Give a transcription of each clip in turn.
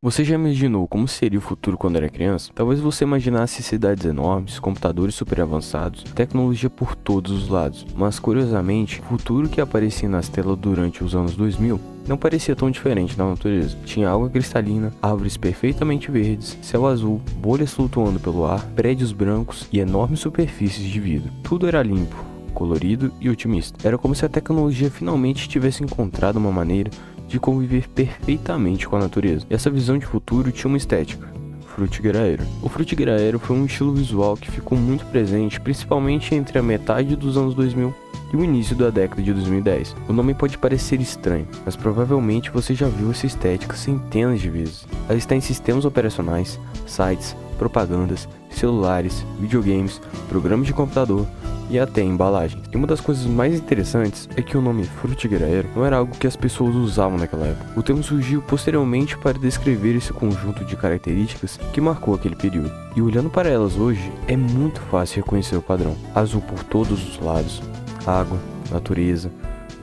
Você já imaginou como seria o futuro quando era criança? Talvez você imaginasse cidades enormes, computadores super avançados, tecnologia por todos os lados. Mas curiosamente, o futuro que aparecia nas telas durante os anos 2000 não parecia tão diferente da natureza. Tinha água cristalina, árvores perfeitamente verdes, céu azul, bolhas flutuando pelo ar, prédios brancos e enormes superfícies de vidro. Tudo era limpo, colorido e otimista. Era como se a tecnologia finalmente tivesse encontrado uma maneira de conviver perfeitamente com a natureza. E essa visão de futuro tinha uma estética: Frutigeraero. O Frutigeraero foi um estilo visual que ficou muito presente, principalmente entre a metade dos anos 2000 e o início da década de 2010. O nome pode parecer estranho, mas provavelmente você já viu essa estética centenas de vezes. Ela está em sistemas operacionais, sites, propagandas, celulares, videogames, programas de computador e até embalagens. E uma das coisas mais interessantes é que o nome Frutigeraero não era algo que as pessoas usavam naquela época. O termo surgiu posteriormente para descrever esse conjunto de características que marcou aquele período. E olhando para elas hoje, é muito fácil reconhecer o padrão. Azul por todos os lados, água, natureza,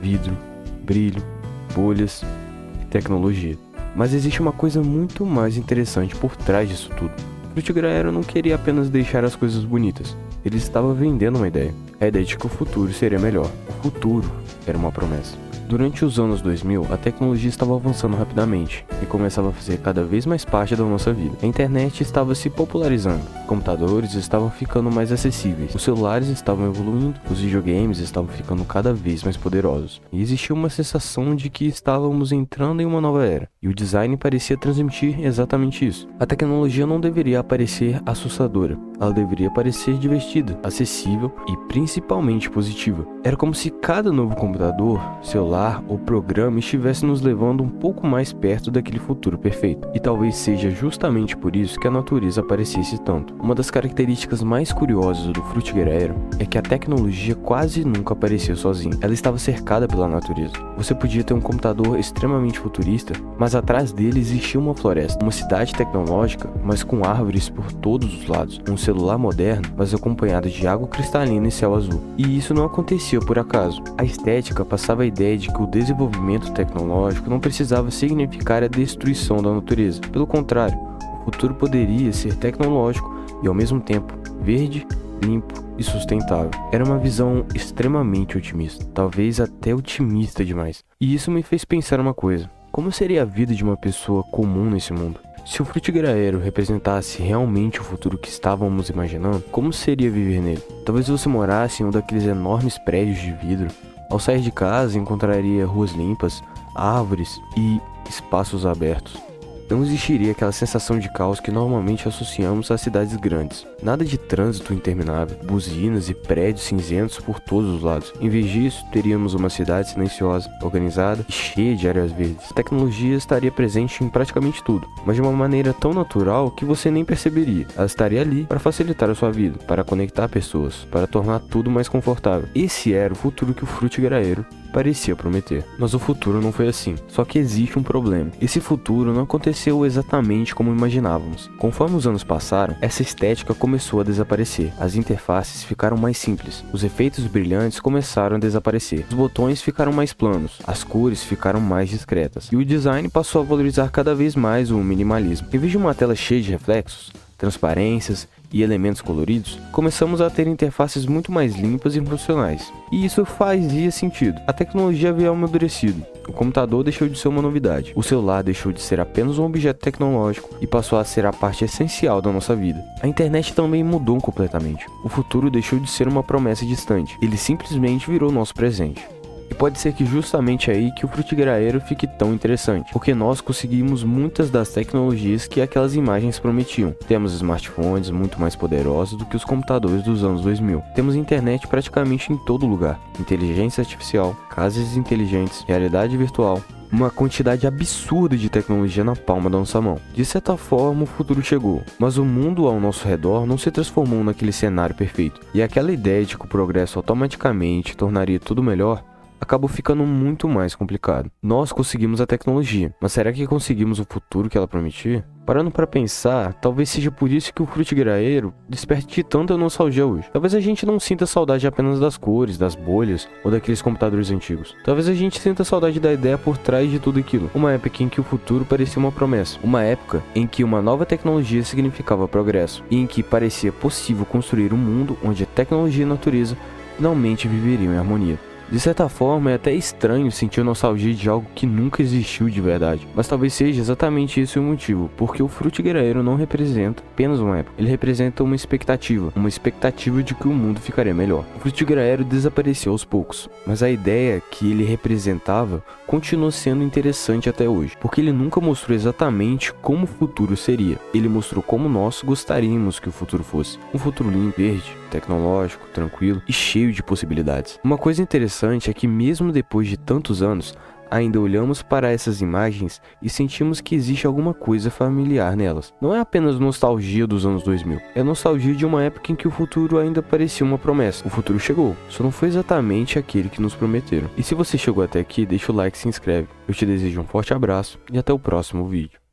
vidro, brilho, bolhas e tecnologia. Mas existe uma coisa muito mais interessante por trás disso tudo. Frutigeraero não queria apenas deixar as coisas bonitas. Ele estava vendendo uma ideia. A ideia de que o futuro seria melhor. O futuro era uma promessa. Durante os anos 2000, a tecnologia estava avançando rapidamente e começava a fazer cada vez mais parte da nossa vida. A internet estava se popularizando, computadores estavam ficando mais acessíveis, os celulares estavam evoluindo, os videogames estavam ficando cada vez mais poderosos. E existia uma sensação de que estávamos entrando em uma nova era, e o design parecia transmitir exatamente isso. A tecnologia não deveria parecer assustadora, ela deveria parecer divertida, acessível e principalmente positiva. Era como se cada novo computador, celular ou programa estivesse nos levando um pouco mais perto daquele futuro perfeito. E talvez seja justamente por isso que a natureza aparecesse tanto. Uma das características mais curiosas do Frutigeraero é que a tecnologia quase nunca aparecia sozinha. Ela estava cercada pela natureza. Você podia ter um computador extremamente futurista, mas atrás dele existia uma floresta, uma cidade tecnológica, mas com árvores por todos os lados, um celular moderno, mas acompanhado de água cristalina e céu azul. E isso não acontecia por acaso. A estética passava a ideia de que o desenvolvimento tecnológico não precisava significar a destruição da natureza. Pelo contrário, o futuro poderia ser tecnológico e ao mesmo tempo verde, limpo e sustentável. Era uma visão extremamente otimista, talvez até otimista demais. E isso me fez pensar uma coisa: como seria a vida de uma pessoa comum nesse mundo? Se o Frutigeraero representasse realmente o futuro que estávamos imaginando, como seria viver nele? Talvez você morasse em um daqueles enormes prédios de vidro. Ao sair de casa, encontraria ruas limpas, árvores e espaços abertos. Não existiria aquela sensação de caos que normalmente associamos às cidades grandes. Nada de trânsito interminável, buzinas e prédios cinzentos por todos os lados. Em vez disso, teríamos uma cidade silenciosa, organizada e cheia de áreas verdes. A tecnologia estaria presente em praticamente tudo, mas de uma maneira tão natural que você nem perceberia. Ela estaria ali para facilitar a sua vida, para conectar pessoas, para tornar tudo mais confortável. Esse era o futuro que o Frutigeraero parecia prometer. Mas o futuro não foi assim. Só que existe um problema. Esse futuro não aconteceu exatamente como imaginávamos. Conforme os anos passaram, essa estética começou a desaparecer. As interfaces ficaram mais simples. Os efeitos brilhantes começaram a desaparecer. Os botões ficaram mais planos. As cores ficaram mais discretas. E o design passou a valorizar cada vez mais o minimalismo. Em vez de uma tela cheia de reflexos, transparências e elementos coloridos, começamos a ter interfaces muito mais limpas e funcionais. E isso fazia sentido. A tecnologia havia amadurecido. O computador deixou de ser uma novidade. O celular deixou de ser apenas um objeto tecnológico e passou a ser a parte essencial da nossa vida. A internet também mudou completamente. O futuro deixou de ser uma promessa distante. Ele simplesmente virou nosso presente. E pode ser que justamente aí que o Frutigeraero fique tão interessante, porque nós conseguimos muitas das tecnologias que aquelas imagens prometiam. Temos smartphones muito mais poderosos do que os computadores dos anos 2000. Temos internet praticamente em todo lugar, inteligência artificial, casas inteligentes, realidade virtual, uma quantidade absurda de tecnologia na palma da nossa mão. De certa forma, o futuro chegou, mas o mundo ao nosso redor não se transformou naquele cenário perfeito. E aquela ideia de que o progresso automaticamente tornaria tudo melhor acabou ficando muito mais complicado. Nós conseguimos a tecnologia, mas será que conseguimos o futuro que ela prometia? Parando para pensar, talvez seja por isso que o frutigraeiro desperte tanta nostalgia hoje. Talvez a gente não sinta saudade apenas das cores, das bolhas ou daqueles computadores antigos. Talvez a gente sinta saudade da ideia por trás de tudo aquilo. Uma época em que o futuro parecia uma promessa. Uma época em que uma nova tecnologia significava progresso e em que parecia possível construir um mundo onde a tecnologia e a natureza finalmente viveriam em harmonia. De certa forma, é até estranho sentir nostalgia de algo que nunca existiu de verdade, mas talvez seja exatamente esse o motivo, porque o frutigraeiro não representa apenas uma época, ele representa uma expectativa de que o mundo ficaria melhor. O frutigraeiro desapareceu aos poucos, mas a ideia que ele representava continua sendo interessante até hoje, porque ele nunca mostrou exatamente como o futuro seria, ele mostrou como nós gostaríamos que o futuro fosse. Um futuro limpo, verde, tecnológico, tranquilo e cheio de possibilidades. Uma coisa interessante é que mesmo depois de tantos anos, ainda olhamos para essas imagens e sentimos que existe alguma coisa familiar nelas. Não é apenas nostalgia dos anos 2000, é nostalgia de uma época em que o futuro ainda parecia uma promessa. O futuro chegou, só não foi exatamente aquele que nos prometeram. E se você chegou até aqui, deixa o like e se inscreve. Eu te desejo um forte abraço e até o próximo vídeo.